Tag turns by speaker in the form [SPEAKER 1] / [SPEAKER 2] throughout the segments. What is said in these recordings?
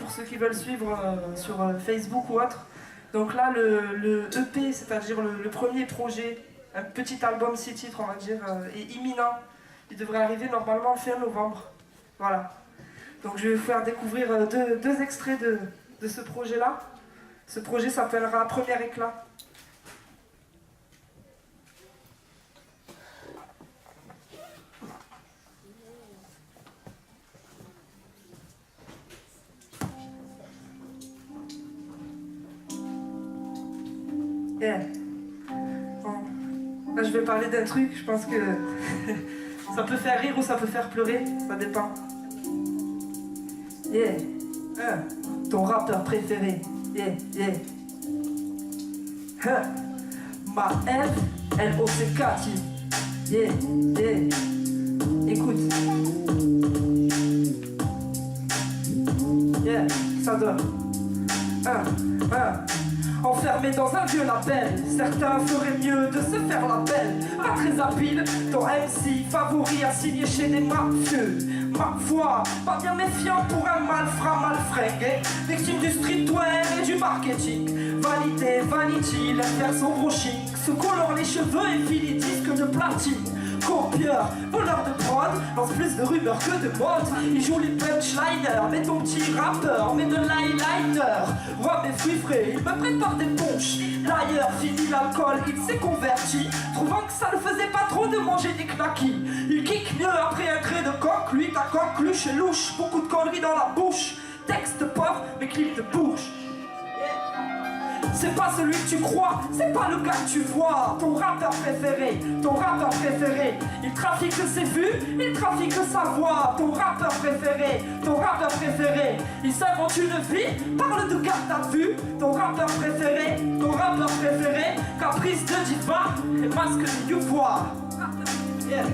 [SPEAKER 1] pour ceux qui veulent suivre sur Facebook ou autre. Donc là, le EP, c'est-à-dire le premier projet, un petit album 6 titres, on va dire, est imminent. Il devrait arriver normalement fin novembre. Voilà. Donc je vais vous faire découvrir deux extraits de ce projet-là. Ce projet s'appellera Premier éclat. Yeah. Bon. Là, je vais parler d'un truc, je pense que ça peut faire rire ou ça peut faire pleurer, ça dépend. Yeah. Ton rappeur préféré. Yeah, yeah. Ma L-O-C-K. Yeah, yeah. Écoute. Yeah, ça donne. Enfermé dans un vieux label, certains feraient mieux de se faire la belle. Pas très habile, ton MC favori a signé chez des mafieux. Ma foi, pas bien méfiant pour un malfrat mal fringué, victime du streetwear et du marketing. Vanité, vanity, l'air faire son gros chic, se colore les cheveux et finit disque de platine. Copieur, voleur de prod, lance plus de rumeurs que de mode. Il joue les punchliners, mais ton petit rappeur, mais de l'highlighter. Roi mes fruits frais, il me prépare des punchs. D'ailleurs, fini l'alcool, il s'est converti, trouvant que ça ne faisait pas trop de manger des knackis. Il kick mieux après un trait de coq, lui ta coqueluche et louche, beaucoup de conneries dans la bouche. Texte pauvre, mais clip de bouche. C'est pas celui que tu crois, c'est pas le gars que tu vois. Ton rappeur préféré, il trafique ses vues, il trafique sa voix. Ton rappeur préféré, il s'invente une vie, parle de garde à vue. Ton rappeur préféré, caprice de diva et masque de youvois. Yeah.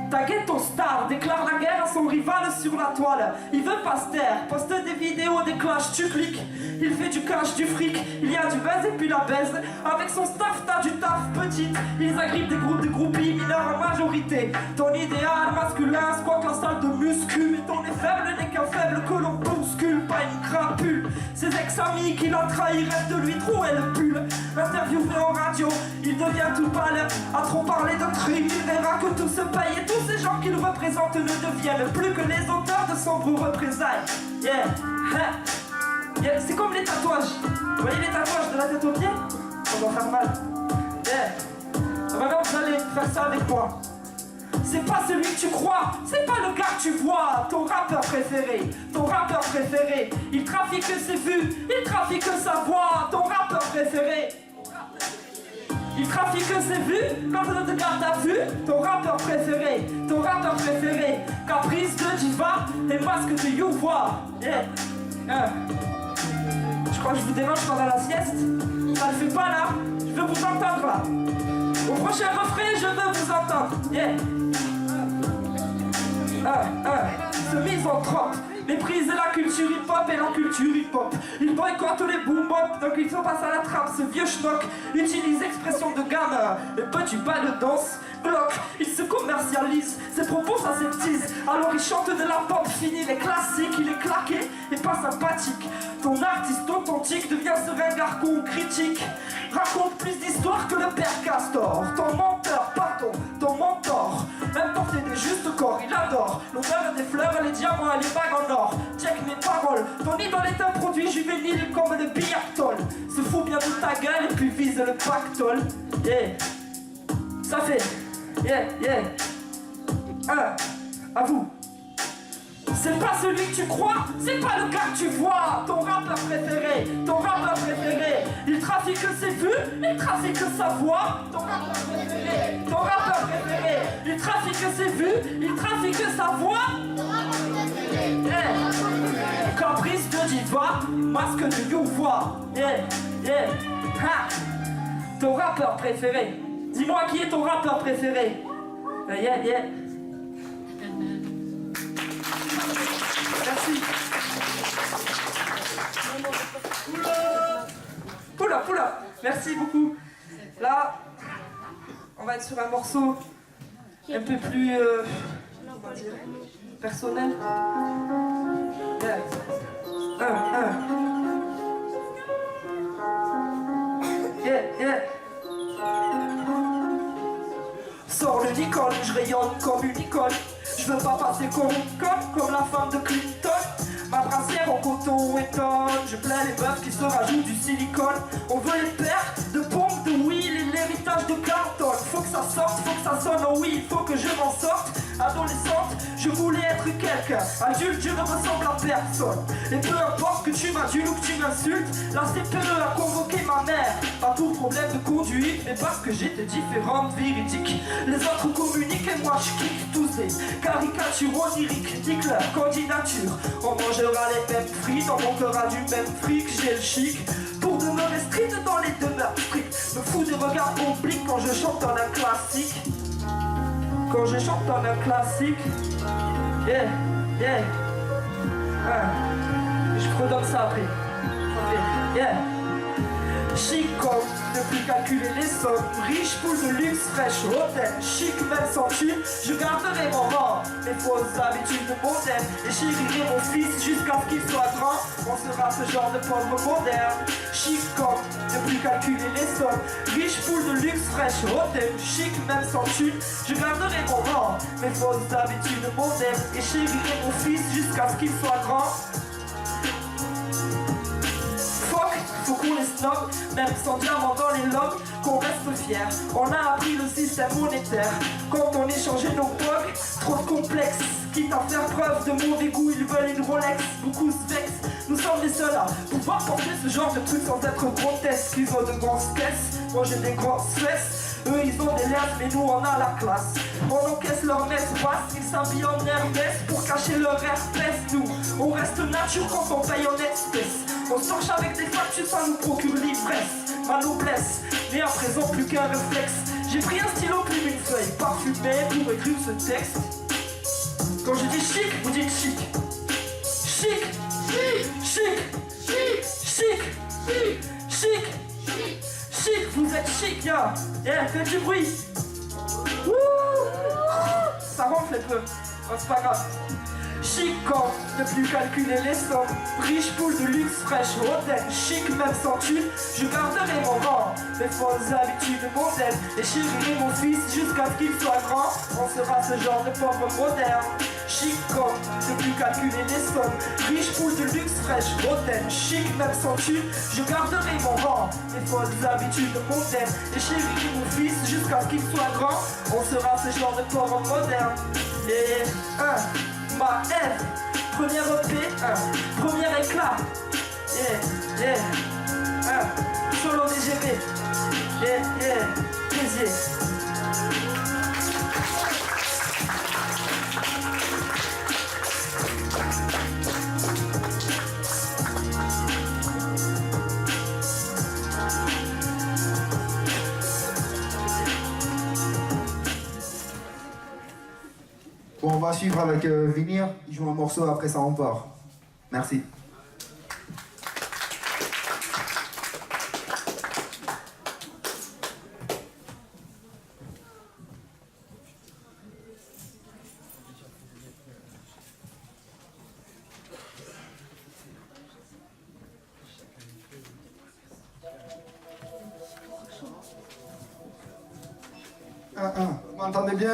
[SPEAKER 1] Ta ghetto star déclare la guerre à son rival sur la toile. Il veut pas se taire, poste des vidéos, des clashs, tu cliques. Il fait du cash, du fric, il y a du buzz et puis la baise. Avec son staff, t'as du taf petite. Ils agrippent des groupes de groupies mineurs en majorité. Ton idéal masculin squatte la salle de muscu. Mais ton est faible n'est qu'un faible que l'on bouscule, pas une crapule. Ses ex-amis qui l'ont trahi rêvent de lui trouer le pull. Interviewé en radio, il devient tout pâle. À trop parler de crime, il verra que tout se paye. Et tous ces gens qu'il représente ne deviennent plus que les auteurs de sombres représailles. Yeah, yeah. C'est comme les tatouages. Vous voyez les tatouages de la tête aux pieds? Ça doit faire mal. Yeah. Maintenant vous allez faire ça avec moi. C'est pas celui que tu crois, c'est pas le gars que tu vois. Ton rappeur préféré, il trafique ses vues, il trafique sa voix. Ton rappeur préféré, il trafique ses vues, quand on te garde à vue. Ton rappeur préféré, caprice de diva et masque de youvois. Yeah. Je crois que je vous dérange pendant la sieste. Ça le fait pas là, je veux vous entendre là. Au prochain refrain, je veux vous entendre. Yeah. Ce misanthrope méprise la culture hip-hop et la culture hip-hop. Il boycotte les boom-bop, donc il se passe à la trappe. Ce vieux schnock utilise expression de gamin. Le petit pas de danse, bloc, il se commercialise. Ses propos s'aseptisent, alors il chante de la pop. Fini les classiques, il est claqué et pas sympathique. Ton artiste authentique devient ce ringard qu'on critique. Raconte plus d'histoires que le père Castor. Ton menteur, pardon, ton mentor. Importer des justes corps, il adore l'odeur des fleurs, les diamants et les bagues en or. Check mes paroles, ton idole est un produit juvénile comme le Biactol. Se fout bien de ta gueule et puis vise le pactole. Yeah, ça fait, yeah. À vous. C'est pas celui que tu crois, c'est pas le gars que tu vois. Ton rappeur préféré, il trafique ses vues, il trafique sa voix. Ton rappeur préféré, il trafique ses vues, il trafique sa voix. Yeah. Caprice de diva, masque de youvois. Yeah. Ton rappeur préféré, dis-moi qui est ton rappeur préféré. Yeah. Merci. Poula. Merci beaucoup. Là, on va être sur un morceau un peu plus comment dire, personnel. Yeah. Yeah, yeah. Sors le Nicole, je rayonne comme une icône. Je veux pas passer comme une conne, comme la femme de Clinton. Ma brassière en coton étonne. Je plains les meufs qui se rajoutent du silicone. On veut les paires de pompes, de wheel et l'héritage de Carlton. Faut que ça sorte, faut que ça sonne, oh oui, faut que je m'en sorte. Adolescente, je voulais être quelqu'un. Adulte, je ne ressemble à personne. Et peu importe que tu m'adules ou que tu m'insultes, la CPE a convoqué ma mère. Pas pour problème de conduite, mais parce que j'étais différente, véridique. Les autres communiquent et moi je kick tous des caricatures oniriques. Nique leur candidature. On mangera les mêmes frites, on montera du même fric. J'ai le chic pour demeurer street dans les demeures strictes. Me fous des regards obliques quand je chante en un classique. Quand je chante en un classique. Yeah, yeah. Je redonne ça après. Ok, yeah. Chic comme ne plus calculer les sommes. Riche, poule de luxe, fraîche, hôtel. Chic même sans thune, je garderai mon rang. Mes fausses habitudes mondaines. Et chérirai mon fils jusqu'à ce qu'il soit grand. On sera ce genre de pauvre moderne. Chic comme ne plus calculer les sommes. Riche, poule de luxe, fraîche, hôtel. Chic même sans thune, je garderai mon rang. Mes fausses habitudes mondaines. Et chérirai mon fils jusqu'à ce qu'il soit grand. Faut qu'on les snob, même sans diamant dans les lobes, qu'on reste fier. On a appris le système monétaire quand on échangeait nos blocs. Trop de complexes, quitte à faire preuve de mauvais goût, ils veulent une Rolex. Beaucoup se vexent, nous sommes les seuls à pouvoir porter ce genre de trucs sans être grotesques. Ils ont de grosses caisses, moi j'ai des grosses fesses. Eux ils ont des lèvres mais nous on a la classe. On encaisse leur messe basse, ils s'habillent en Hermès pour cacher leur herpès. Nous, on reste nature quand on paye en espèces. On sorche avec des factures, ça nous procure l'ivresse. Ma noblesse, mais à présent plus qu'un réflexe. J'ai pris un stylo, plume, une feuille parfumée pour écrire ce texte. Quand je dis chic, vous dites chic. Chic, chic, chic, chic, chic, chic, chic, vous êtes chic, ya. Yeah, faites du bruit. Wouh. Ça ronfle un peu, oh, c'est pas grave. Chic comme ne plus calculer les sommes. Riche, poule de luxe, fraîche, hôtel. Chic même sans thune, je garderai mon rang. Mes fausses habitudes mondaines. Et chérirai mon fils jusqu'à ce qu'il soit grand. On sera ce genre de pauvre moderne. Chic comme ne plus calculer les sommes. Riche, poule de luxe, fraîche, hôtel. Chic même sans thune, je garderai mon rang. Mes fausses habitudes mondaines. Et chérirai mon fils jusqu'à ce qu'il soit grand. On sera ce genre de pauvre moderne. Et ma F, première EP, premier éclat, yeah, yeah, solo DGB, yeah, yeah, plaisir.
[SPEAKER 2] Bon, on va suivre avec Vinir, il joue un morceau, après ça on part. Merci. Vous m'entendez bien?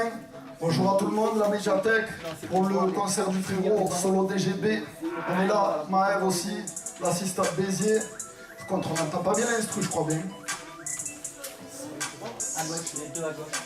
[SPEAKER 2] Bonjour à tout le monde, la médiathèque, pour le concert du frérot, solo DGB. On est là, Maëv aussi, l'assistant Béziers. Par contre, on n'entend pas bien l'instru, je crois bien.
[SPEAKER 3] À gauche, les deux à gauche.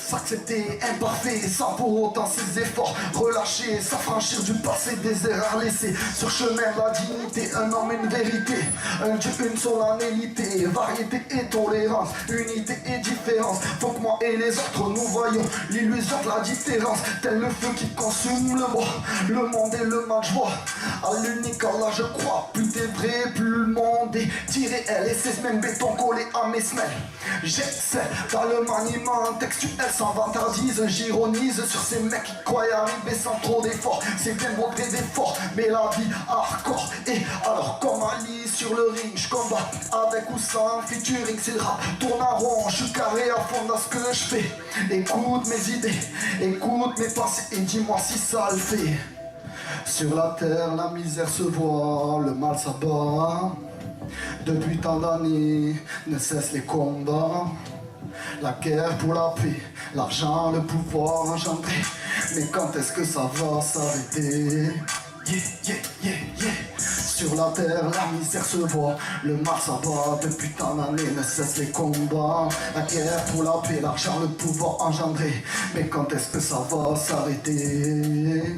[SPEAKER 2] S'accepter imparfait sans pour autant ses efforts relâchés, s'affranchir du passé, des erreurs laissées sur chemin, la dignité, un homme, une vérité, un Dieu, une solennité, variété et tolérance, unité et différence. Faut que moi et les autres nous voyons l'illusion de la différence, tel le feu qui consume le bois, le monde et le mal, je vois à l'unique Allah je crois. Plus t'es vrai, plus le monde est tiré, elle et ses semaines béton collé à mes semelles. J'excelle dans le maniement textuel sans vantardise, j'ironise sur ces mecs qui croient arriver sans trop d'efforts. C'est bien de montrer d'efforts, mais la vie hardcore. Et alors comme Ali sur le ring, je combat avec ou sans featuring, c'est le rap tourne en rond, je suis carré et à fond dans ce que je fais. Écoute mes idées, écoute mes pensées et dis-moi si ça le fait. Sur la terre, la misère se voit, le mal s'abat. Depuis tant d'années, ne cessent les combats. La guerre pour la paix, l'argent, le pouvoir engendré. Mais quand est-ce que ça va s'arrêter? Yeah, yeah, yeah, yeah. Sur la terre, la misère se voit, le mal s'abat. Depuis tant d'années, ne cessent les combats. La guerre pour la paix, l'argent, le pouvoir engendré. Mais quand est-ce que ça va s'arrêter?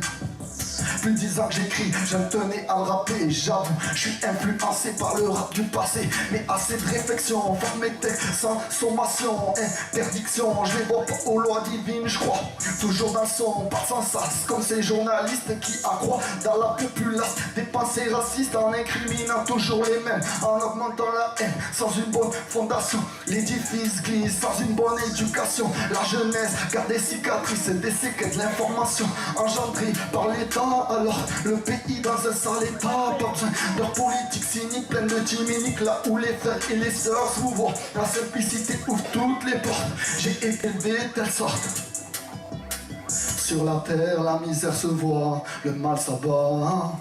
[SPEAKER 2] Plus de 10 ans que j'écris, je me tenais à le rapper. J'avoue, je suis influencé par le rap du passé. Mais assez de réflexion, forme mes textes sans sommation, interdiction. Je les vois pas aux lois divines, je crois. Toujours dans le son, pas sans sas. Comme ces journalistes qui accroient dans la populace des pensées racistes en incriminant toujours les mêmes, en augmentant la haine. Sans une bonne fondation, l'édifice glisse. Sans une bonne éducation, la jeunesse garde des cicatrices et des séquelles de l'information engendrée par l'État. Alors le pays dans un sale état, pas besoin de leur politique cynique pleine de timiniques. Là où les frères et les sœurs s'ouvrent, la simplicité ouvre toutes les portes. J'ai été élevé de telle sorte. Sur la terre, la misère se voit, le mal s'abat.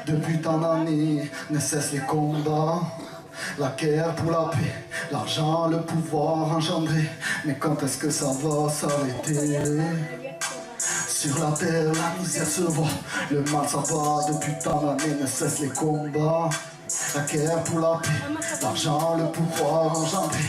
[SPEAKER 2] Depuis tant d'années, ne cessent les combats. La guerre pour la paix, l'argent, le pouvoir engendré. Mais quand est-ce que ça va s'arrêter? Sur la terre, la misère se voit, le mal s'abat. Depuis tant d'années, ne cessent les combats. La guerre pour la paix, l'argent, le pouvoir engendré.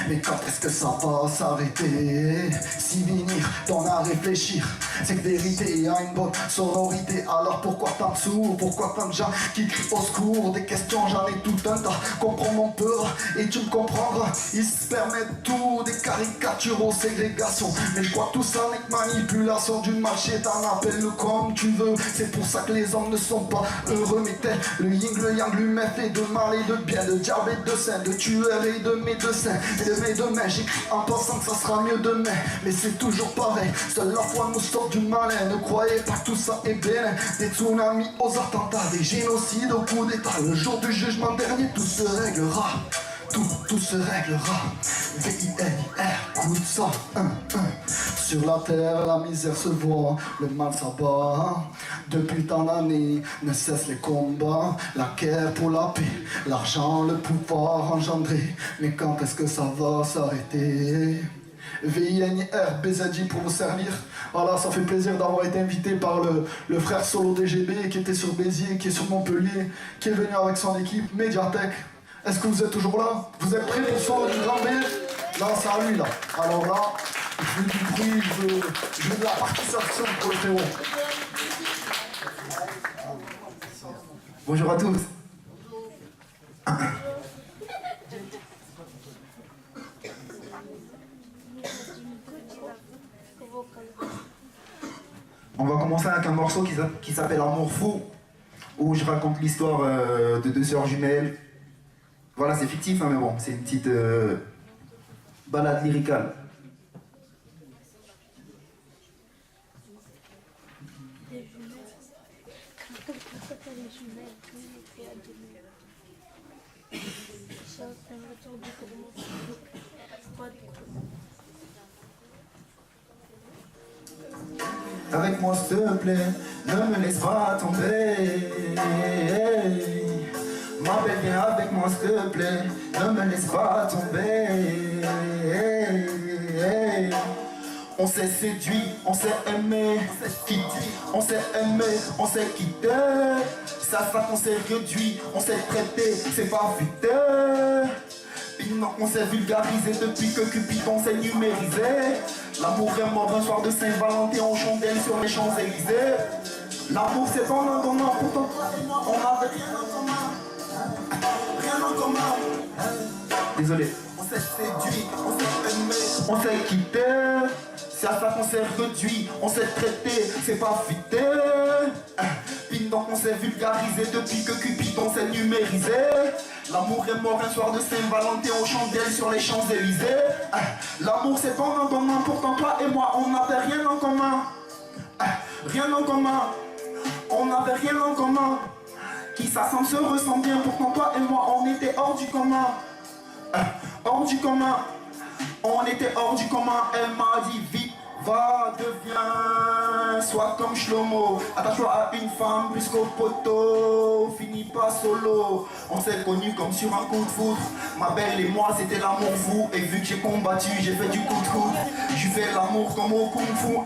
[SPEAKER 2] Mais quand est-ce que ça va s'arrêter? Si venir t'en à réfléchir, c'est que vérité a une bonne sonorité. Alors pourquoi tant de sourds, pourquoi tant de gens qui crient au secours? Des questions j'en ai tout un tas, comprends mon peur et tu me comprendras. Ils se permettent tout, des caricatures aux ségrégations. Mais je crois que tout ça n'est que manipulation du marché. T'en appelles-le comme tu veux, c'est pour ça que les hommes ne sont pas heureux. Mais tel le yin, le yang, l'humain fait de mal et de bien, de diable et de saint, de tueur et de médecin. Et de mes demain, j'écris en pensant que ça sera mieux demain. Mais c'est toujours pareil, seule la foi nous sort du malin. Ne croyez pas que tout ça est bénin. Des tsunamis aux attentats, des génocides au coup d'état. Le jour du jugement dernier, tout se réglera. Tout se réglera. V-I-N-I-R, coup de ça, Sur la terre, la misère se voit, le mal s'abat. Depuis tant d'années, ne cessent les combats. La guerre pour la paix, l'argent, le pouvoir engendré. Mais quand est-ce que ça va s'arrêter? V-I-N-I-R, BZJ pour vous servir. Voilà, ça fait plaisir d'avoir été invité par le frère Solo DGB qui était sur Béziers, qui est sur Montpellier, qui est venu avec son équipe Médiathèque. Est-ce que vous êtes toujours là? Vous êtes prêts pour le son du grand B? Là, c'est à lui, là. Alors là, je veux du bruit, je veux de la participation pour le frérot.
[SPEAKER 3] Bonjour à tous. On va commencer avec un morceau qui s'appelle Amour fou, où je raconte l'histoire de deux sœurs jumelles. Voilà, c'est fictif, hein, mais bon, c'est une petite balade lyricale. Avec moi s'il te plaît, ne me laisse pas tomber. M'appelle bien avec moi s'il te plaît, ne me laisse pas tomber. On s'est séduit, on s'est aimé, on s'est aimé, on s'est quitté. Ça qu'on s'est réduit, on s'est traité, c'est pas futé. Non, on s'est vulgarisé depuis que Cupidon s'est numérisé. L'amour est mort un soir de Saint-Valentin en chandelle sur les Champs-Élysées. L'amour c'est ton nom commun, pourtant on avait rien en commun. Rien en commun. Désolé. On s'est séduit, on s'est aimé, on s'est quitté. C'est à ça qu'on s'est réduit, on s'est traité, c'est pas fité. Donc on s'est vulgarisé depuis que Cupidon s'est numérisé. L'amour est mort un soir de Saint-Valentin aux chandelles sur les Champs-Élysées. L'amour c'est ton nom commun, pourtant toi et moi on n'avait rien en commun. Rien en commun, on n'avait rien en commun. Qui s'assemble se ressent bien, pourtant toi et moi on était hors du commun. Hors du commun. On était hors du commun, elle m'a dit vite, va, deviens, sois comme Shlomo. Attache-toi à une femme plus qu'au poteau, finis pas solo. On s'est connus comme sur un coup de foudre. Ma belle et moi c'était l'amour fou. Et vu que j'ai combattu, j'ai fait du coup de foudre. J'ai fait l'amour comme au kung fu.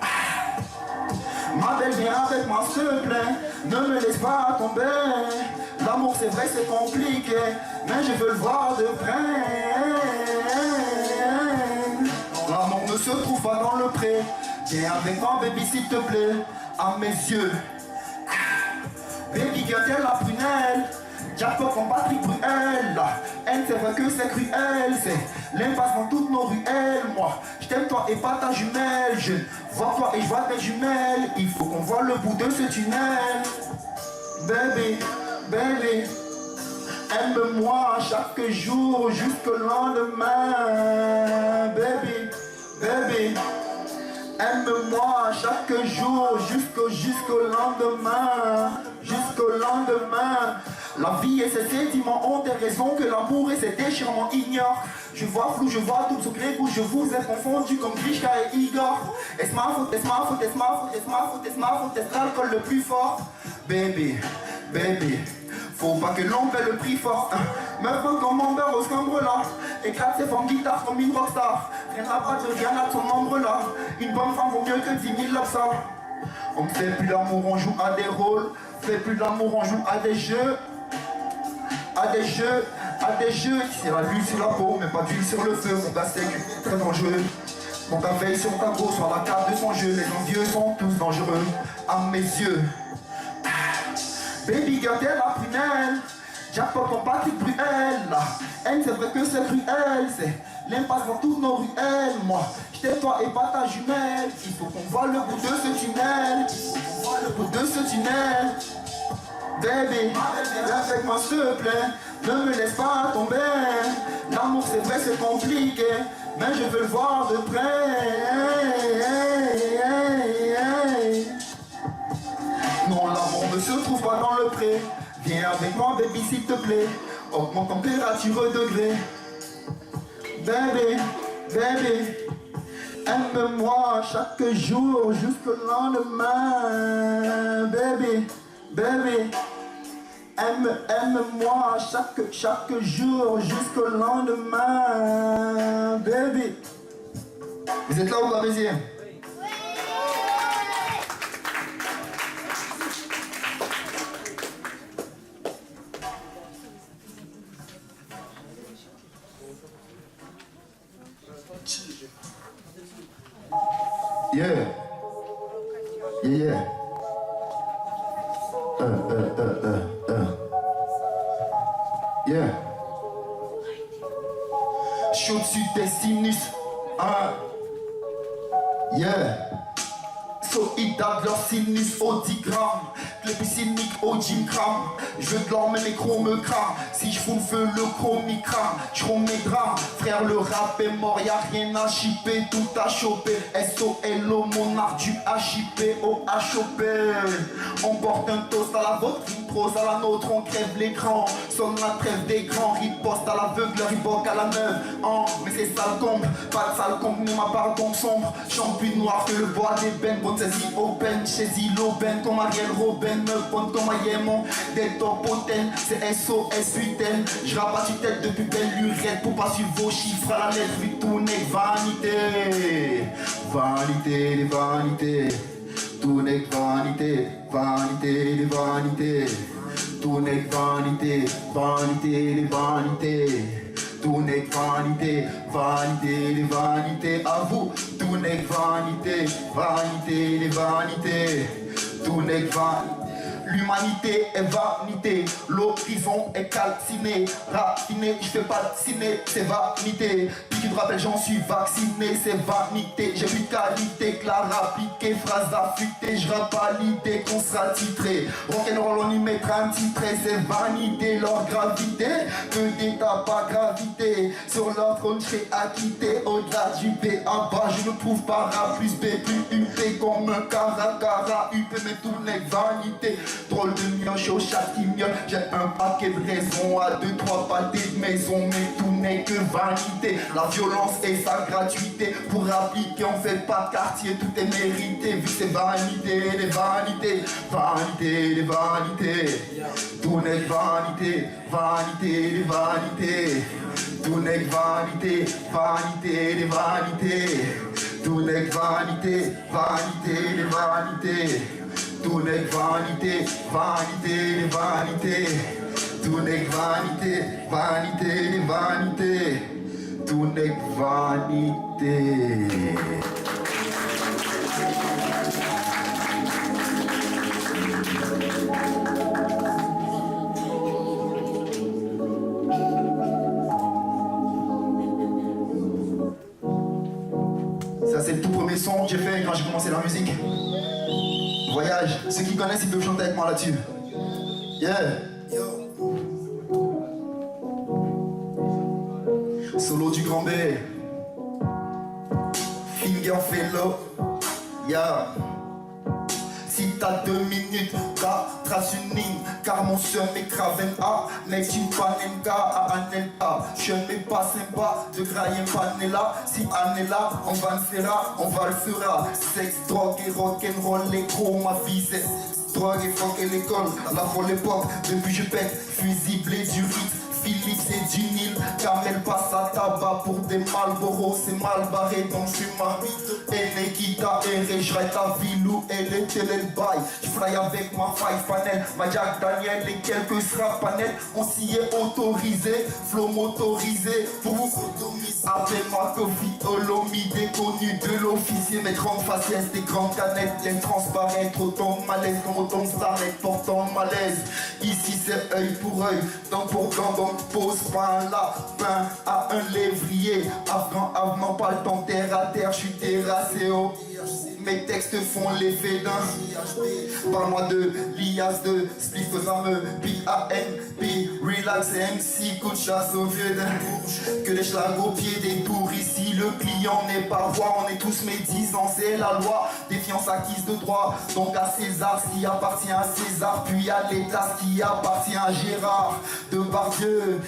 [SPEAKER 3] Ma belle viens avec moi s'il te plaît, ne me laisse pas tomber. L'amour c'est vrai c'est compliqué, mais je veux le voir de près. L'amour ne se trouve pas dans le pré. Viens avec moi baby s'il te plaît, à mes yeux. Baby girl t'es la prunelle, Jackpot comme Patrick Bruel. Elle c'est vrai que c'est cruel, c'est l'impasse dans toutes nos ruelles. Moi je t'aime toi et pas ta jumelle. Je vois toi et je vois tes jumelles. Il faut qu'on voit le bout de ce tunnel. Baby, baby, aime-moi chaque jour jusqu'au lendemain. Baby, baby, aime-moi chaque jour jusqu'au lendemain. Jusqu'au lendemain. La vie et ses sentiments ont des raisons que l'amour et ses déchirements ignorent. Je vois flou, je vois tout, sur les goûts, je vous ai confondu comme Grishka et Igor. Est-ce ma faute, est-ce ma faute, est-ce ma faute, est-ce ma faute, est-ce ma faute, est-ce l'alcool le plus fort? Baby, baby, faut pas que l'on paie le prix fort. Me prends comme mon beurre au scambre-là. Éclate ses formes guitare comme une rockstar. Rien n'a pas de rien à son membre-là. Une bonne femme vaut mieux que 10 000 lobsters. On ne fait plus l'amour, on joue à des rôles. On fait plus l'amour, on joue à des jeux. À des jeux, c'est la l'huile sur la peau, mais pas d'huile sur le feu, mon plastique, très dangereux. Mon veille sur ta peau, sur la carte de son jeu, les envieux sont tous dangereux, à mes yeux. Baby girl, t'es la prunelle, Jackpot comme Patrick Bruel. Elle, c'est vrai que c'est cruel, c'est l'impasse dans toutes nos ruelles. Moi, j'étais toi et pas ta jumelle. Il faut qu'on voit le bout de ce tunnel, il faut qu'on voit le bout de ce tunnel. Baby, viens avec moi s'il te plaît, ne me laisse pas tomber. L'amour c'est vrai c'est compliqué, mais je veux le voir de près. Non, l'amour ne se trouve pas dans le pré. Viens avec moi baby s'il te plaît, augmente température au degré. Baby, baby, aime-moi chaque jour jusqu'au lendemain. Baby, baby, aime-moi chaque jour jusqu'au lendemain. Baby. Vous êtes là ou pas, Béziers? Yeah. Yeah. Yeah. Je suis au-dessus des sinus. Yeah. So ils date leur sinus au 10 grammes. Les plus cyniques au gym crame. Je veux de l'or mais les crocs me crament. Si je fous le feu le chrome y crame. J'chrome mes drames. Frère le rap est mort, y'a rien à chipper. Tout à choper. S-O-L-O monarque du H-I-P au H-O-P. On porte un toast à la vôtre, une prose à la nôtre. On crève l'écran, sonne la trêve d'écran. Riposte à l'aveugle, riboc à la neuve. Mais c'est sale comble, pas de sale comble. Ni ma part donc sombre. Champi noir que le bois d'ébène. Bonne saisie open, chez l'aubaine. Comme Ariel Robin. Me ponte comme Ayemon, des topoten, c'est SOS 8N. J'rappe à tête depuis belle lurette pour pas suivre vos chiffres à la lettre. Vu tout n'est que vanité, vanité, les vanités. Tout n'est que vanité, vanité, les vanités. Tout n'est que vanité, vanité, les vanités. Tout n'est que vanité, vanité, les vanités. À vous, tout n'est que vanité, vanité, les vanités. Tout n'est que vanité. L'humanité est vanité, l'horizon est calciné, raffiné, je fais pas de ciné, c'est vanité. Piqûre de rappel, j'en suis vacciné, c'est vanité. J'ai plus de qualité que la rappliquée, phrase affûtée, je rappe à l'idée qu'on sera titré. Rock'n'roll, on y mettra un titré, c'est vanité, leur gravité, que d'état pas gravité. Sur leur trône, je serai acquitté, au-delà du B à bas, je me trouve para plus B, plus UP comme un cara, UP, mais tout n'est que vanité. Drôle de mioche au chat qui miaule. J'ai un paquet de raisons à 2-3 pâtés de maison, mais tout n'est que vanité. La violence et sa gratuité. Pour appliquer, on fait pas de quartier, tout est mérité. Vu que c'est vanité, les vanités, vanité, les vanités. Tout n'est que vanité, vanité, les vanités. Tout n'est que vanité, vanité, les vanités. Tout n'est que vanité, vanité, les vanités. Tout n'est que vanité, vanité, les vanités. Tout n'est que vanité, vanité, les vanités. Tout n'est que vanité. Ça c'est le tout premier son que j'ai fait quand j'ai commencé la musique. Voyage, ceux qui connaissent ils peuvent chanter avec moi là-dessus. Yeah. Solo du Grand B. Finger fellow. Yeah. Si t'as 2 minutes, trace une ligne, car mon seum est Craven A, n'est une panenka à Anelka. Je n'ai pas sympa de grailler panela. Si Anela, on va le faire, on va le faire. Sexe, drogue et rock'n'roll, les gros, ma vie c'est drogue et fuck et l'école. La folle époque, depuis je pète, fusible et du rythme. Philippe c'est du Nil, Kamel passe à tabac pour des Malboro, c'est mal barré donc je suis marmite. Et Nekita et j'raille ta ville où elle était le bail. Je fly avec ma five panel, ma Jack Daniel et quelques straps panel. On s'y est autorisé, flow motorisé pour vous. Appelle-moi Kofi Olomi, déconnu de l'officier. Mes grandes faciès, des grandes canettes, les transparaître, autant de malaise, comme autant de s'arrête, portant malaise. Ici c'est œil pour œil, dent pour dent, donc pose pas un lapin à un lévrier. Afghan, avenant, pas le temps, terre à terre, je suis terrassé haut. Mes textes font l'effet d'un. Parle-moi de l'IAS de Spliff que ça me P-A-N-P. Relax MC, coup de chasse au vieux d'un. Que les schlags au pied des tours ici. Le client n'est pas roi, on est tous médisants, c'est la loi. Défiance acquise de droit. Donc à César ce qui appartient à César. Puis à l'État ce qui appartient à Gérard Depardieu.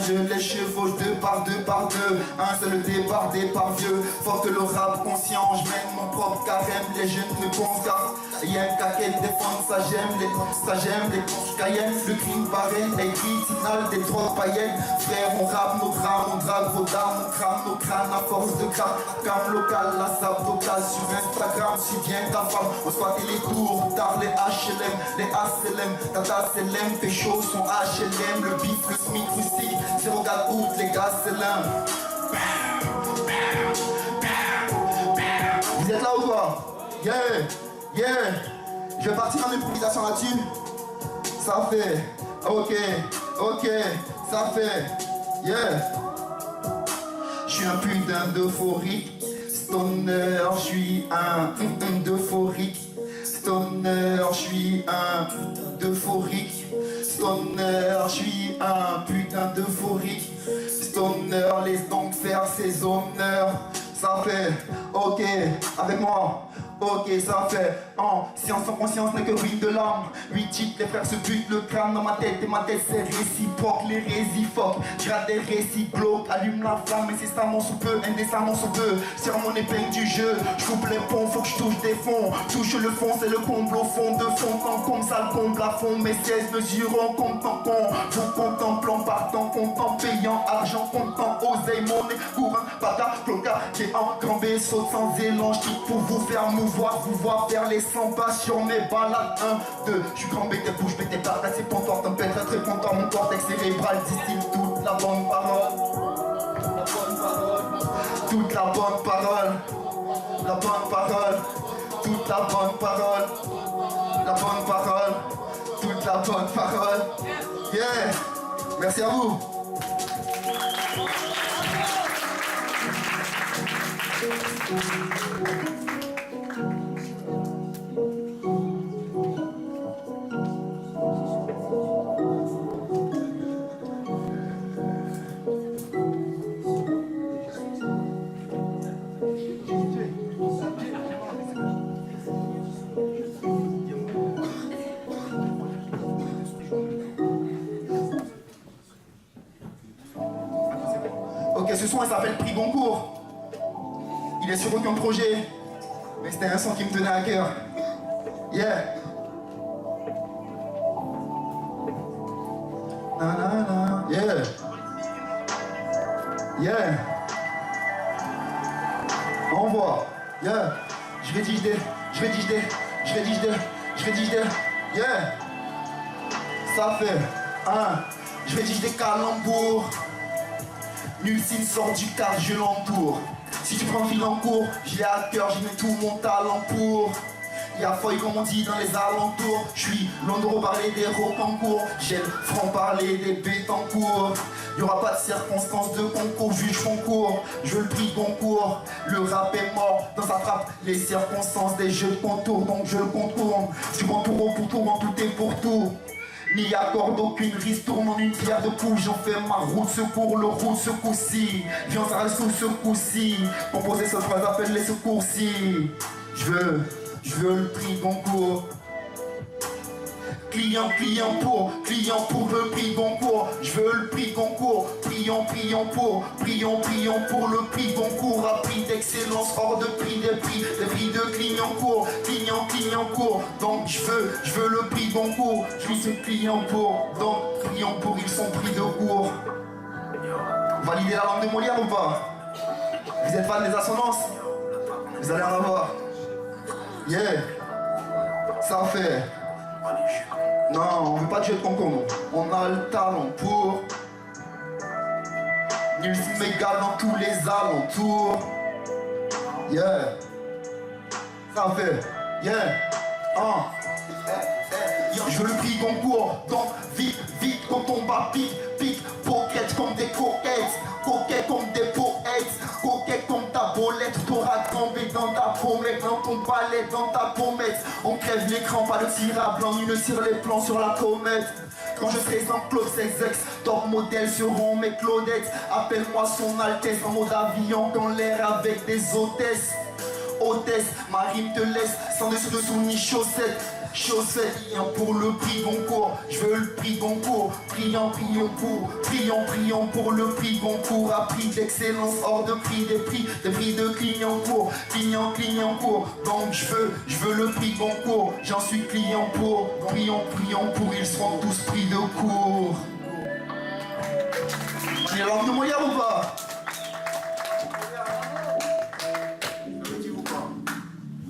[SPEAKER 3] Je les chevauche deux par deux. Un seul départ vieux. Faut que le rap conscient, je mène mon propre carême. Les jeunes me pensent car y'a un caquet de défense, ça j'aime les conches cayennes. Le crime pareil, les critinales des drogues païennes. Frère, on rappe nos drames, on drague vos dames, on crame nos crânes à force de crâne. Cam local, la sable locale sur Instagram, je suis bien ta femme. On squatte les tours, tard les HLM, les ACLM, Tata CLM, pécho son HLM, le bif, le SMIC, rustique, 04 août, les gars, c'est l'un. Vous êtes là ou quoi? Yeah, yeah. Je vais partir en improvisation là-dessus. Ça fait, ok, ça fait, yeah. Je suis un putain d'euphorique. Stoner, je suis un d'euphorique. Stoner, je suis un d'euphorique. Stoner, je suis un putain d'euphorique. Stoner, laisse donc faire ses honneurs. Ça fait, ok, avec moi. Ok, ça fait, science sans conscience n'est que ruine de l'âme. 8 titres, les frères se butent le crâne dans ma tête. Et ma tête c'est réciproque, les récifoques. J'rate des récits glauques, allume la flamme. Et c'est ça mon sous-peu, indécemment sous-peu. Sur mon épingle du jeu, j'coupe les ponts, faut que j'touche des fonds. Touche le fond, c'est le comble au fond. De fond en comble, ça le comble à fond. Mes 16 mesures en compte en compte. Vous contemplant, partant, comptant, payant, argent, comptant, oseille, monnaie, courant, pata, cloca, qui est en grand B, saute sans élan. J'quitte pour vous faire mouvoir, vous voir faire les 100 pas sur mes balades. 1, 2, j'suis grand B, tes bouches, tes patates, c'est pontoir, tempête, très content, mon cortex cérébral distille toute la bonne parole. Toute la bonne parole. La bonne parole. Toute la bonne parole. La bonne parole. Toute la bonne parole. Yeah. Merci à vous. son, il s'appelle Prix Goncourt. Il est sur aucun projet, mais c'était un son qui me tenait à cœur. Yeah. Na, na, na. Yeah. Yeah. Envoie. Yeah. Je rédige des. Yeah. Ça fait. Je rédige des calembours. Nul signe sort du cadre, je l'entoure. Si tu prends le fil en cours, je l'ai à cœur, j'y mets tout mon talent pour. Y'a foy comme on dit dans les alentours. J'suis Londres parler des Rocancourt. J'ai le franc parler des Bétancourt. Y'aura pas de circonstances de concours, juge concours. Je veux le prix Goncourt. Le rap est mort dans sa trappe. Les circonstances des jeux de contour, donc je le contourne. Du contour pour tour en tout et pour tout. N'y accorde aucune ristourne en une pierre de coups. J'en fais ma roue de secours, le roue de secours-ci. Viens ça reste sous ce coup-ci. Composer cette phrase appelle les secours-ci. Je veux le prix Goncourt. Client pour le prix Goncourt. Je veux le prix Goncourt. Prions pour le prix Goncourt. À prix d'excellence, hors de prix des prix de Clignancourt. Donc je veux le prix Goncourt. Je suis ce client pour. Donc prions pour, ils sont pris de court. Validez la langue de Molière ou pas? Vous êtes fan des assonances? Vous allez en avoir. Yeah, ça fait. Non, on veut pas de jeu de concours, non. On a le talent pour. Nul m'égale dans tous les alentours. Yeah, ça fait. Yeah, Je veux le prix Goncourt, donc vite, quand on bat pique, pocket comme des coquettes, coquet comme des poètes, coquet comme ta bolette, t'auras tombé dans ta pommette, dans ton palais, dans ta pommette. On crève l'écran, pas de tir à blanc, ni ne tire les plans sur la comète. Quand je serai en Claude 6X, top modèle seront mes Claudettes. Appelle-moi son Altesse en mode avion dans l'air avec des hôtesses. Hôtesse, ma rime te laisse sans dessous ni chaussettes. Prions pour le prix Goncourt. Je veux le prix Goncourt. Prions pour le prix Goncourt. À prix d'excellence, hors de prix des prix de Clignancourt. Donc je veux le prix Goncourt. J'en suis client pour. Prions pour, ils seront tous pris de court. J'ai langue de Molière ou pas?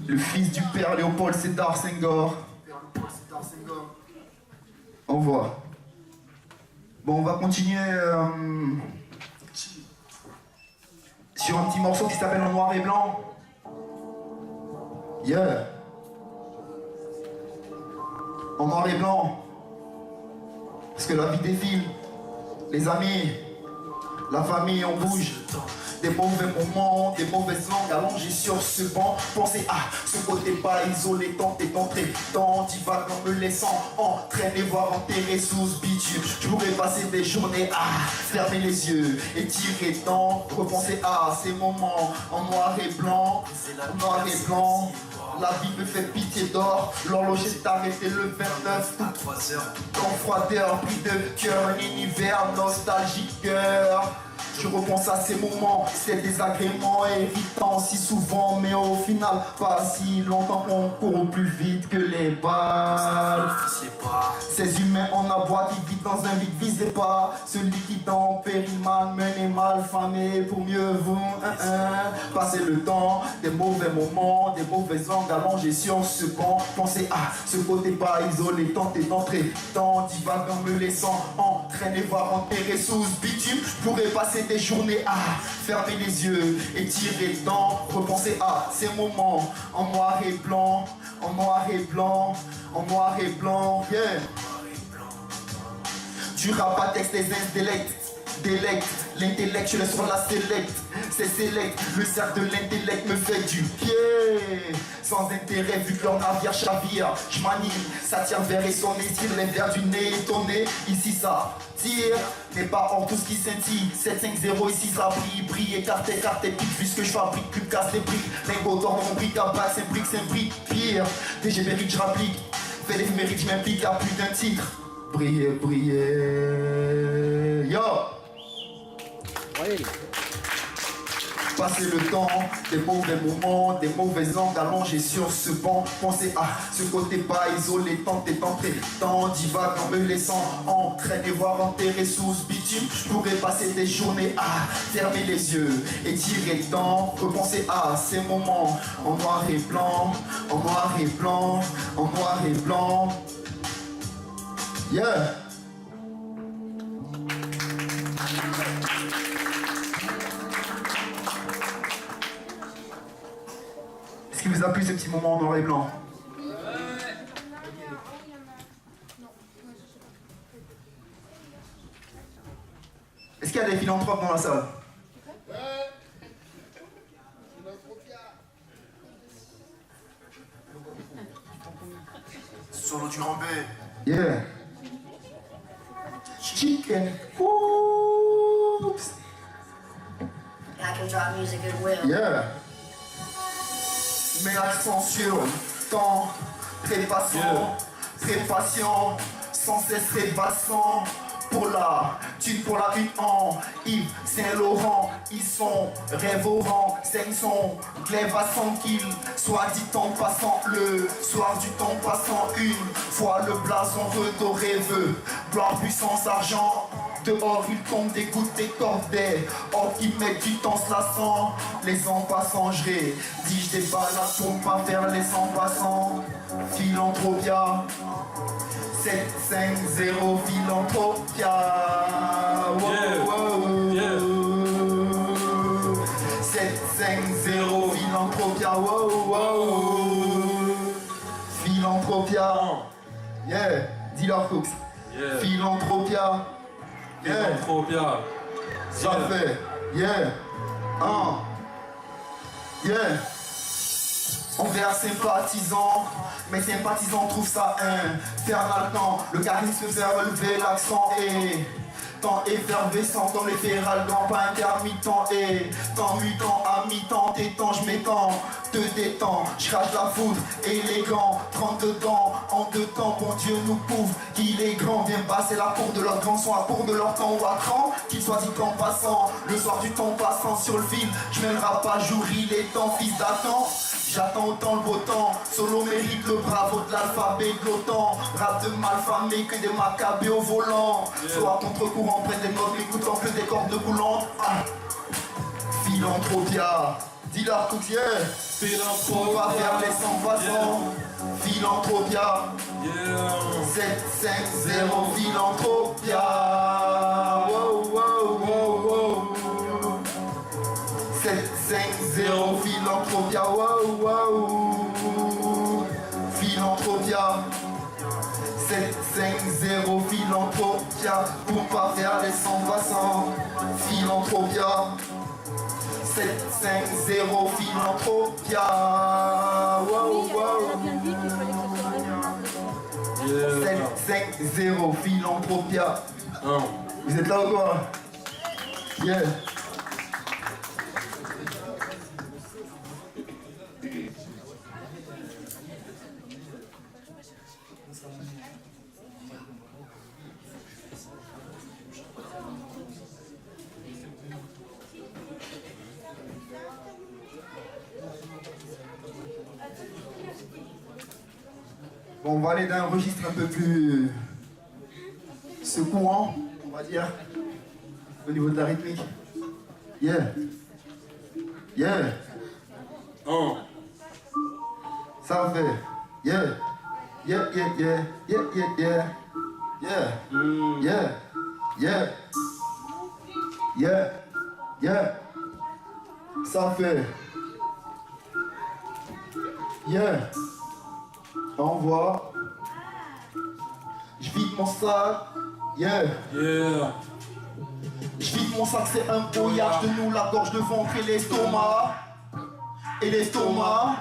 [SPEAKER 3] Le fils du père Léopold Sédar Senghor. Au revoir. Bon, on va continuer sur un petit morceau qui s'appelle En noir et blanc. Yeah. En noir et blanc. Parce que la vie défile. Les amis, la famille, on bouge. Des mauvais moments, des mauvaises langues allongées sur ce banc. Pensez à ce côté pas isolé, tenter d'entrer dans divague en me laissant entraîner, voire enterrer sous ce bitume. Je pourrais passer des journées à fermer les yeux et tirer dans, repenser à ces moments en noir et blanc, La vie me fait pitié d'or, l'horloge est arrêtée le 29 août. 3 heures, en froideur, pris de cœur, un univers nostalgique cœur. Je repense à ces moments, ces désagréments irritants si souvent, mais au final, pas si longtemps qu'on court plus vite que les balles. Ces humains en abois qui vivent dans un vide, visez pas celui qui en péril mal mené, mal famé pour mieux vous passer le temps, des mauvais moments, des mauvaises langues allongées sur ce banc. Pensez à ce côté pas isolé, tenter d'entrer dans divague en me laissant entraîner, voire enterrer sous ce bitume. Je pourrais passer des journées à fermer les yeux et tirer dedans, repenser à ces moments en noir et blanc, yeah. Du rap à texte, les délecte, l'intellect, je laisse sur la select, c'est select, le cercle de l'intellect me fait du pied, sans intérêt vu que leur navire chavire, je m'anime, ça tire vers et son étire, les vers du nez étonné, ici ça tire, n'est pas hors tout ce qui scintille, 7-5-0 ici ça brille, écarte, pique, vu ce que je fabrique, plus casse les briques, lingot d'or, mon brique à bac, c'est un brique, pire, DG mérite, je rapplique, fais les mérites, je m'implique à plus d'un titre, briller, yo! Passer le temps, des mauvais moments, des mauvais angles allongés sur ce banc. Pensez à ce côté pas isolé, tenter d'entrer dans divague en me laissant entraîner, voire enterrer sous ce bitume. Je pourrais passer des journées à fermer les yeux et tirer le temps, repenser à ces moments en noir et blanc, en noir et blanc, en noir et blanc. Yeah. Est-ce qu'il vous a plu ce petit moment en noir et blanc? Est-ce qu'il y a des philanthropes dans la salle?
[SPEAKER 2] Solo du Rambé.
[SPEAKER 3] Yeah. Chicken hoops.
[SPEAKER 4] I can drop music as well.
[SPEAKER 3] Yeah. Mets l'accent sur le temps, très patient, très patient, sans cesse rêvassant. Pour la thune, pour la une en Yves Saint-Laurent, ils sont rêvorants, c'est son glaive à 100 kills, soit dit en passant le soir du temps passant une fois le blason redoré veut gloire, puissance, argent. Dehors il tombe des gouttes, des corbeilles. Or qui mettent du temps se lassant. Les en passant, je dis des balades pour ne pas faire les en passants. Philanthropia 750 Philanthropia. Wow, wow. 750 Philanthropia. Wow, wow. Philanthropia. Yeah, dis-leur Cooks.
[SPEAKER 5] Yeah.
[SPEAKER 3] Philanthropia. Yeah.
[SPEAKER 5] Philanthropia.
[SPEAKER 3] Ça fait, yeah, yeah. Envers sympathisants, mes sympathisants trouvent ça infernal quand le charisme fait relever l'accent et temps effervescent comme les ferralgans, pas intermittent et temps mutant à mi-temps, t'étends, je m'étends, te détends, je crache la foudre, élégant, 30 dedans, en deux temps, bon Dieu nous couvre, qu'il est grand, viens passer la cour de leur grand son à court de leur temps ou à cran, qu'il soit dit en passant, le soir du temps passant sur le fil, je mets le rap à jour, il est temps, fils d'Adam. J'attends autant le beau temps, solo mérite le bravo de l'alphabet de l'OTAN. Rap de malfamé que des macabées au volant. Soit contre-courant, près des notes, écoutant que des cordes boulantes. Philanthropia, dis-leur tout yeah. On va faire les 100 passants. Philanthropia, 750 Philanthropia. Wow, wow, wow, wow. 750 Philanthropia, wow, wow. Philanthropia 750 Philanthropia, pour pas faire les 100 passants. Philanthropia 750 Philanthropia, wow, wow. 750 Philanthropia. Vous êtes là ou quoi? Yeah. Bon, on va aller d'un registre un peu plus secouant, on va dire, au niveau de la rythmique. Yeah. Yeah. Ça fait. Yeah. Yeah, yeah, yeah. Yeah, yeah, yeah. Yeah. Yeah. Yeah. Yeah. Yeah. Ça fait. Yeah. Envoie. Je vide mon sac. Yeah.
[SPEAKER 5] Yeah.
[SPEAKER 3] Je vide mon sac, c'est un brouillage de nous, la gorge, le ventre et l'estomac. Et l'estomac.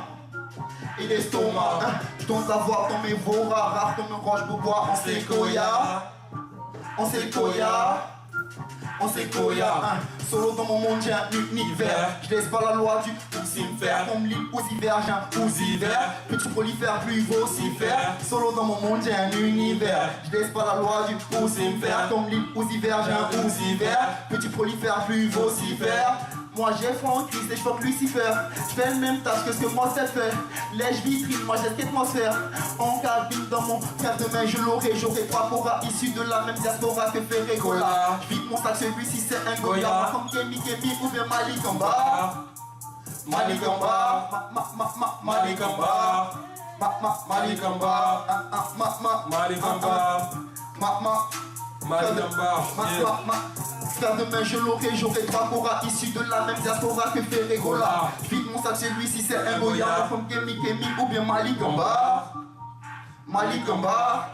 [SPEAKER 3] Et l'estomac. Je dois savoir dans mes voix rares comme un roche bois en séquoia. En séquoia. En séquoia. Solo dans mon monde, j'ai un univers. Je laisse pas la loi du poussifère. Comme l'île aux hivers, j'ai un poussifère. Petit prolifère, plus vocifère. Solo dans mon monde, j'ai un univers. Je laisse pas la loi du poussifère. Comme l'île aux hivers, j'ai un poussifère. Petit prolifère, plus vocifère. Moi j'ai foi en Christ et je fuck Lucifer. Je fais le même tâche que ce que moi c'est fait. Lèche vitrine, moi j'ai cette atmosphère. En cabine dans mon frère demain je l'aurai. J'aurai trois Cora issus de la même diaspora que Ferregola. Je vide mon sac, celui-ci c'est un Goya. Comme Kemi ou bien Malikamba. Malikamba, Malikamba, Malikamba,
[SPEAKER 5] Malikamba,
[SPEAKER 3] frère demain je l'aurai, j'aurai trois Cora issus de la même diaspora que Ferregola. Vite mon sac chez lui si c'est un Goya. Comme Kemi ou bien Malikamba. Malikamba,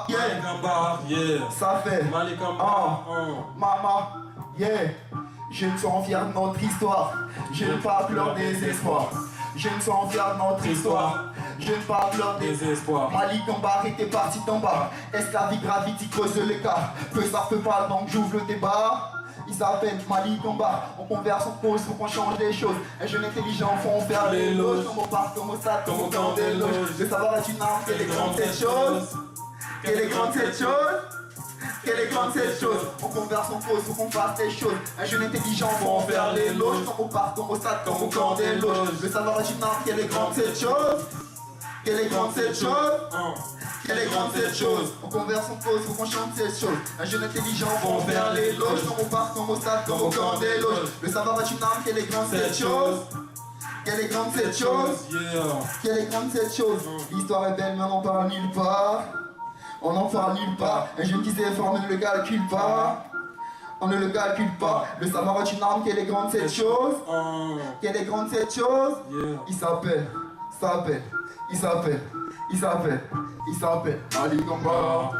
[SPEAKER 5] yeah.
[SPEAKER 3] Ça fait
[SPEAKER 5] Malikamba,
[SPEAKER 3] Mama, yeah. Je me sens fier de notre histoire. Je ne pas pleure désespoir. Je me sens fier de notre histoire. Je ne pas pleure
[SPEAKER 5] désespoir.
[SPEAKER 3] Malikamba était parti d'en bas. Esclavie gravity creuse l'écart. Peu ça peut pas donc j'ouvre le débat. Il s'appelle Malikamba. On converse, on pose, faut qu'on change les choses. Un jeune intelligent, faut en faire les loges. Comme au parc, comme au stade, comme au camp des loges. Le savoir est une arme, quelle est grande cette chose. Quelle est grande cette chose. Quelle est grande cette chose. On converse, on pose, faut qu'on fasse les choses. Un jeune intelligent, faut en faire les loges. Comme au parc, comme au stade, comme au camp des loges. Le savoir est une arme, quelle est grande cette chose. Quelle est grande cette chose. Quelle est grande cette chose. On converse, on pose, faut qu'on chante cette chose. Un jeune intelligent, faut en faire les loges. Comme au parc, comme au stade, comme au camp des loges. Le savoir est une arme, quelle est grande cette chose. Quelle est grande cette chose. Quelle est grande cette chose. L'histoire est belle, mais on n'en parle nulle part. On n'en parle nulle part. Un jeune qui s'est formé ne le calcule pas. On ne le calcule pas. Le savoir est une arme. Quelle est grande cette chose. Quelle est grande cette chose. Il s'appelle Malikamba.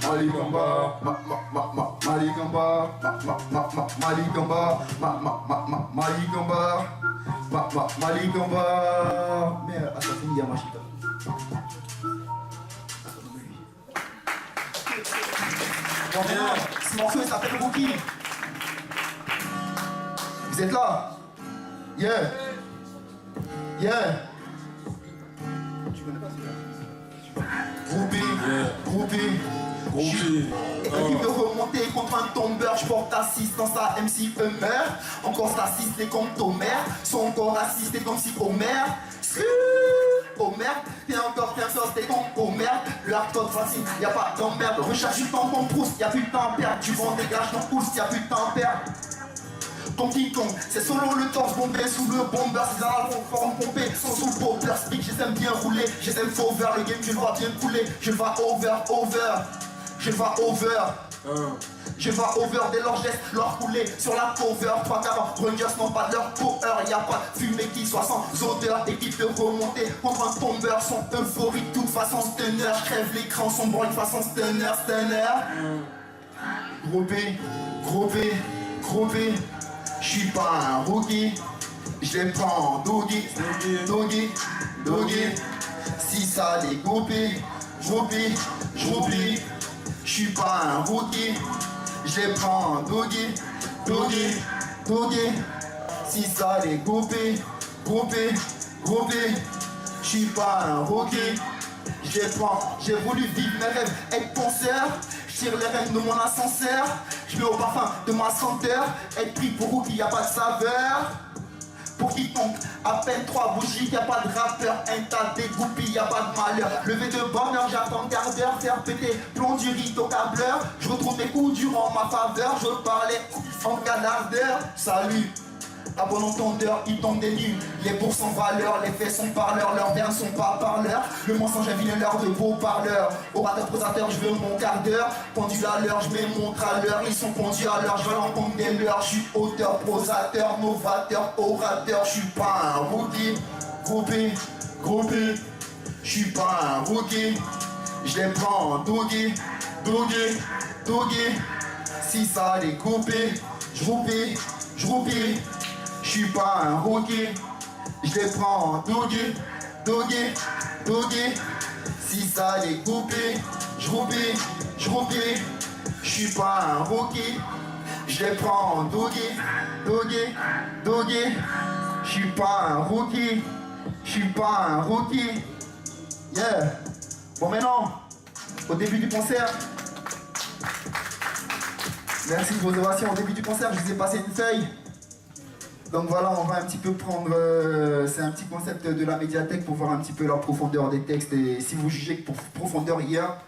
[SPEAKER 3] Malikamba. Malikamba. Malikamba. Malikamba. Merde, ça finit à ma chita. Bon, maintenant, ce morceau il s'appelle Rookie. Vous êtes là? Yeah. Tu connais pas celui-là? Groupé. L'équipe de remonter contre un tombeur, je porte assistance à MC Hummer. Encore assisté comme Tomer, sont encore assistés comme si Homer. Homer, t'es encore t'es comme Homer. Le hardcore facile, y'a pas d'emmerde. Recherche du temps qu'on pousse, y'a plus de temps à perdre. Du vent dégage ton pouce, y'a plus de temps à perdre. Ton Kong, c'est solo le torse bombé sous le bomber. Ces armes forme pompée, sont sous le popper speak. J'aime bien rouler, j'aime faux over. Le game, je le vois bien couler. Je vais over. Je vais over dès leur geste, leur couler sur la cover. 3 quarts, Rangers n'ont pas de leur power. Y'a pas de fumée qui soit sans odeur. Équipe de remonter contre un tombeur. Son euphorique, toute façon stunner. J'crève l'écran, son boy de façon stunner. Groupé. J'suis pas un rookie. J'les prends doggy. Si ça découpé, j'oublie. J'suis pas un rookie. Je prends doggy. Si ça les groupé. J'suis pas un rookie. Je prends, j'ai voulu vivre mes rêves, être penseur. J'tire les rênes de mon ascenseur. J'mets au parfum de ma senteur. Être pris pour rookie, y'a pas de saveur. Pour quiconque, à peine 3 bougies, y'a pas de rappeur, un tas dégoupilles, y'a pas de malheur. Levé de bonheur, j'attends un quart d'heure, faire péter plomb du riz au câbleur. Je retrouve mes coups durant ma faveur, je parlais en canardeur. Salut, à bon entendeur, ils tombent des nuls. Les bourses sont valeur, les faits sont parleurs, leurs verbes sont pas parleurs. Le mensonge est l'heure de beaux parleurs. Orateur, prosateur, je veux mon quart d'heure. Pendule à l'heure, je mets mon à l'heure. Ils sont pendus à l'heure, je vais l'entendre des leurs. Je suis auteur, prosateur, novateur, orateur. Je suis pas un rookie. Groupé. Je suis pas un rookie. Je les prends doggy. Si ça les coupé, j'roupie. Je suis pas un rookie, je les prends doggy. Si ça les coupé, j'roupie. Je suis pas un rookie, je les prends doggy. Je suis pas un rookie, Yeah. Bon maintenant, au début du concert, merci de vos ovations. Au début du concert, je vous ai passé une feuille. Donc voilà, on va un petit peu prendre, c'est un petit concept de la médiathèque pour voir un petit peu la profondeur des textes. Et si vous jugez que pour profondeur il y a,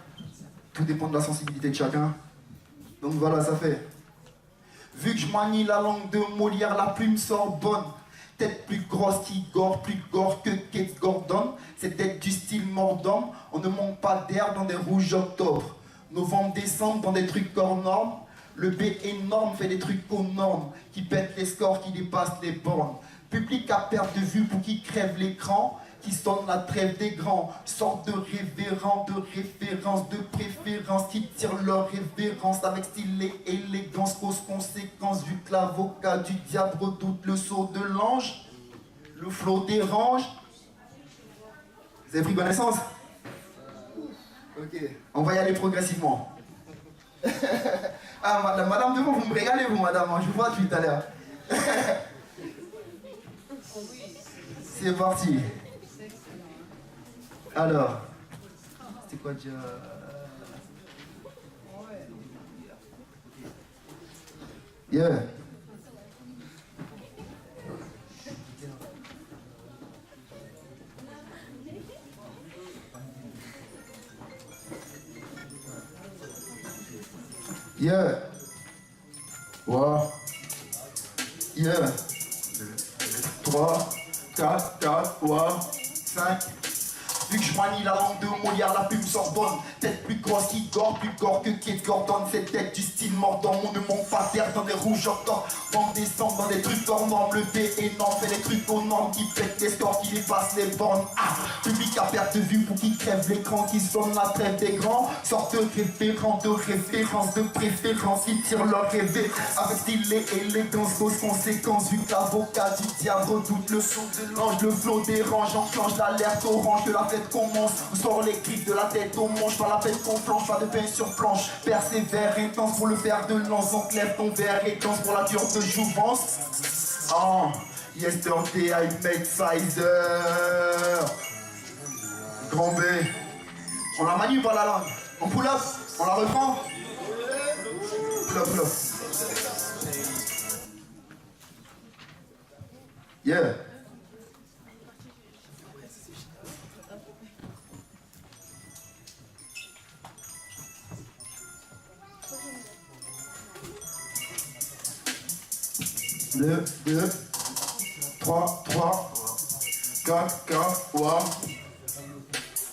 [SPEAKER 3] tout dépend de la sensibilité de chacun. Donc voilà, ça fait. Vu que je manie la langue de Molière, la plume sort bonne. Tête plus grosse qu'Igor, plus gore que Kate Gordon. C'est tête du style mordant. On ne manque pas d'air dans des rouges octobre. Novembre, décembre dans des trucs hors normes. Le B énorme fait des trucs aux normes, qui pètent les scores, qui dépassent les bornes. Public à perte de vue pour qui crève l'écran, qui sonne la trêve des grands. Sorte de révérend, de référence, de préférence, qui tirent leur révérence avec style et élégance. Cause conséquence, vu que l'avocat du diable redoute le sceau de l'ange, le flot dérange. Vous avez pris connaissance? Ok, on va y aller progressivement. Ah, madame devant, vous me régalez, vous, madame, je vous vois depuis tout à l'heure. C'est parti. Alors, c'était quoi déjà? Yeah. Yeah. Wow. Yeah. 3, 4, 4, wow. 5. Vu que je manie la langue de Molière, la plume Sorbonne. Tête plus grosse qu'Igor, plus gore que Kate Gordon. Cette tête du style mordant, on ne manque pas d'air dans des rouges octobre. On descend dans des trucs hors normes, le B énorme fait des trucs aux normes qui pètent les scores, qui dépassent les bornes. Ah, public à perte de vue pour qui crève l'écran, qui sonne la trêve des grands. Sorte de référent, de référence, de préférence, qui tirent leur rêve avec style et élégance, cause conséquence. Vu que l'avocat du diable redoute le son de l'ange, le flot dérange, enclenche l'alerte orange que la fête commence. On sort les griffes de la tête au manche, pas la peine qu'on flanche, pas de pain sur planche. Persévère, intense pour le fer de lance, donc lève ton verre et danse pour la dure de jouvence. Oh, yesterday I made Pfizer. Grand B. On la manie par la langue. On pull up, on la reprend. Pull up, pull up. Yeah. Deux, 3, 4, 4, wow.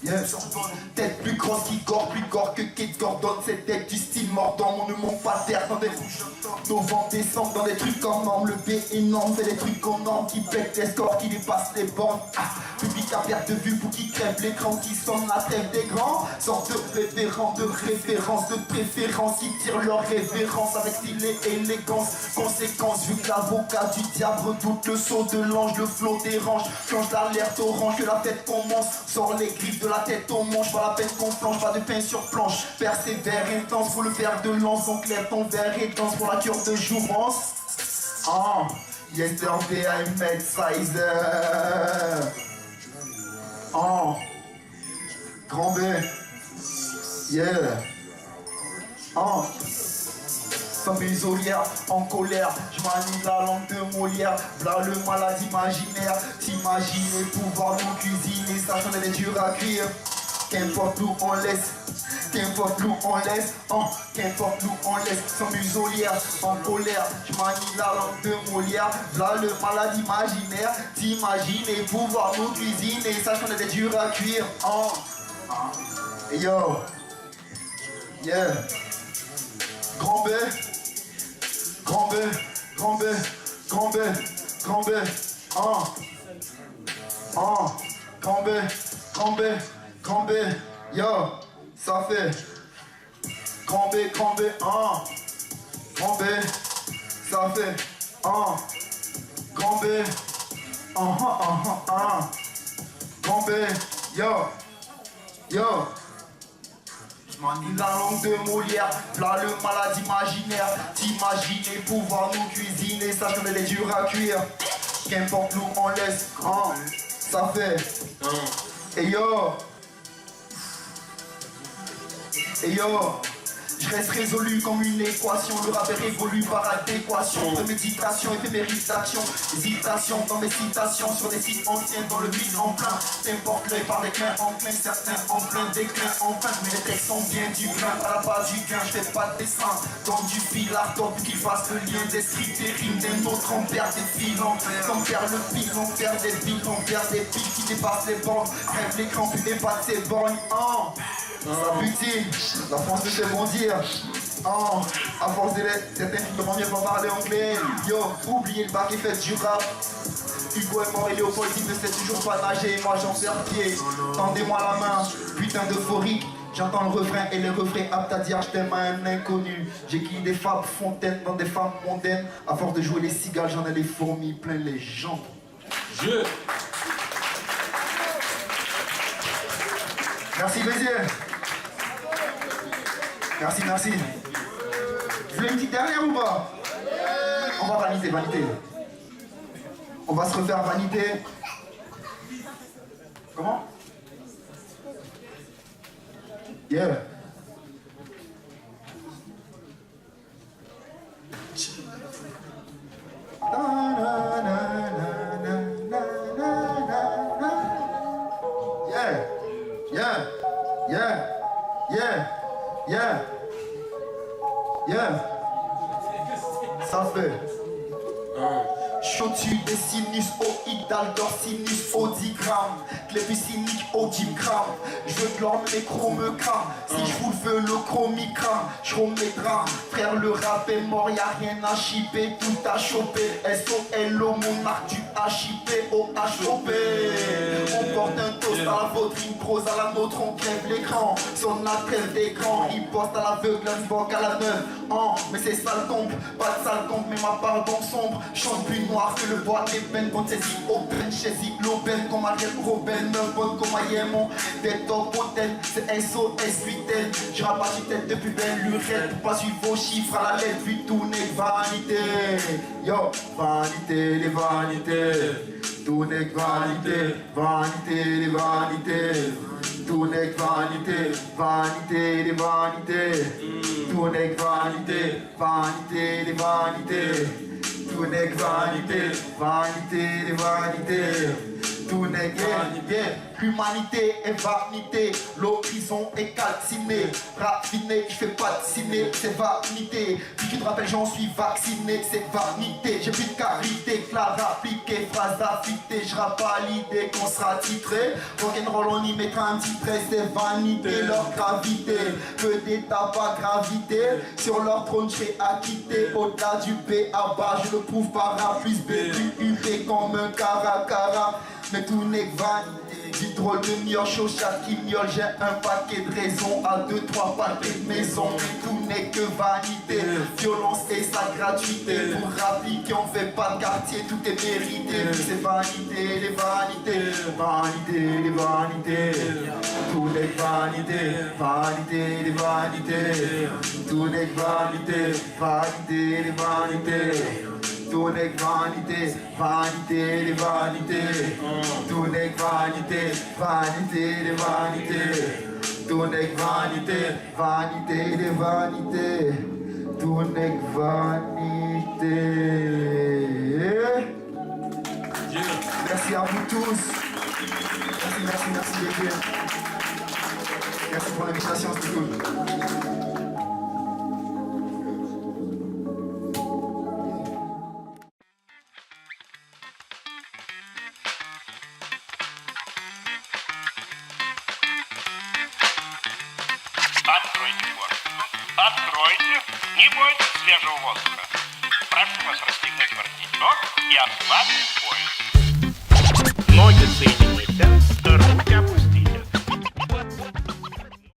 [SPEAKER 3] Yes. Tête plus grosse qu'Igor, plus gore que Kate Gordon. Cette tête du style mordant, on ne manque pas d'air dans des rouges. Novembre, décembre, dans des trucs en normes. Le B énorme fait des trucs en normes, qui pètent les scores, qui dépassent les bornes. Ah, public à perte de vue pour qui crève l'écran, qui sonne la trêve des grands. Sorte de référent, de référence, de préférence, qui tirent leur révérence avec style et élégance. Conséquence, vu que l'avocat du diable redoute le sceau de l'ange, le flot dérange. Change l'alerte orange que la fête commence. Sort les griffes de la tête au manche, pas la peine qu'on flanche, pas de pain sur planche. Persévère, intense pour le fer de lance, donc lève ton verre et danse pour la cure de jouvence. Oh, yesterday I made Pfizer. Oh, grand B. Yeah. Oh. Sans musolière, en colère, je manie la langue de Molière. V'là le malade imaginaire, t'imaginer pouvoir nous cuisiner, sachant qu'elle est dure à cuire. Qu'importe où on laisse, qu'importe où on laisse, qu'importe où on laisse. Sans musolière, en colère, je manie la langue de Molière. V'là le malade imaginaire, t'imaginer pouvoir nous cuisiner, sachant qu'elle est dure à cuire. Yo, yeah. Grand B, grand B, grand B, grand B, grand B, grand B, grand B, grand B, yo, ça fait grand B, grand B, grand B, ça fait grand B, grand B, yo, yo. Manie la langue de Molière, v'là le malade imaginaire. T'imaginer pouvoir nous cuisiner, sachant qu'elle est dure à cuire. Qu'importe où on laisse, ça fait. Et yo, Je reste résolu comme une équation. Le rap est révolu par adéquation. De méditation, éphémériste d'action. Hésitation dans mes citations. Sur des sites anciens dans le vide en plein. T'importe l'œil par les clins en plein. Certains en plein déclin en fin. Mais les textes sont bien du grain. À la base du gain, je fais pas de dessin. Dans du fil à top qui fasse le lien des scripts et rimes. Des nôtres on perd des filons. Sans perd le pile, on perd des billes. On perd des piles qui dépassent les bornes. Rêve l'écran, puis dépasse ses bornes. Ça butine, la France me fait bondir. À force d'élèves, certains filles ne mieux pas parler anglais. Yo, oubliez le bac et faites du rap. Hugo est mort et Léopold il ne sait toujours pas nager. Moi j'en perds pied, tendez-moi la main. Putain d'euphorique, j'entends le refrain et le refrain apte à dire je t'aime à un inconnu. J'écris des fables fontaines dans des femmes mondaines. À force de jouer les cigales, j'en ai les fourmis plein les jambes. Merci Béziers. Merci. Vous voulez une petite dernière ou pas? On va vanité. On va se refaire vanité. Comment? Yeah. Yeah. Ça fait. Chaud-tu des sinus au Hidalgo, sinus au 10 grammes. Clébus cynique au 10 grammes. Je veux que l'or mes me crame. Si je vous le veux, le chromie crame. Je mes drames. Frère, le rap est mort, y'a rien à chipper. Tout à choper. S-O-L-O, monarque du HIP au HOP. On porte un toast à la vôtre, une prose à la nôtre, on crève l'écran. Son la trêve d'écran, riposte à l'aveugle, un banque à la neuve. Mais c'est sale tombe, pas de sale tombe, mais ma part donc sombre. Chante plus noir que le bois des peines, quand c'est si open, chez l'aubaine, comme Ariel Robin, meuf bonne comme Ayemon, des top hôtel, c'est SOS 8N. Je rappe du tête depuis belle lurette, pour pas suivre vos chiffres à la lettre, vu tout n'est que vanité. Yo, vanité, les vanités. Tout n'est que vanité, les vanités. Tout n'est que vanité, les vanités. Tout n'est que vanité, les vanités. Tout n'est que vanité, les vanités. Tout n'est que vanité. L'humanité est vanité, l'horizon est calciné. Raffiné, je fais pas de ciné, c'est vanité. Si tu te rappelles, j'en suis vacciné, c'est vanité. J'ai plus de carité, classe appliquée, phrase affûtée. Je rappe à l'idée qu'on sera titré. Rock'n'roll, on y mettra un titre, c'est vanité, leur gravité. Que des tabacs gravité, sur leur trône, je serai acquitté. Au-delà du B à bas, je le prouve par A plus B, UP comme un caracara. Mais tout n'est que vanité. Du drôle de mioche au chat qui miaule, j'ai un paquet de raisons à 2-3 paquets de maison. Mais tout n'est que vanité, violence et sa gratuité. Pour rappliquer, on fait pas de quartier, tout est mérité. C'est vanité, les vanités, les vanités. Tout n'est que vanité, les vanités. Tout n'est que vanité, les vanités. Tout n'est que vanité, les vanités. Tout n'est que vanité, les vanités. Tout n'est que vanité, les vanités. Tout n'est que vanité. Merci à vous tous. Merci les gars. Merci pour l'invitation, c'était cool.
[SPEAKER 5] Откройте форточку. Откройте. Не бойтесь свежего воздуха. Прошу вас расстегнуть воротничок и ослабить пояс.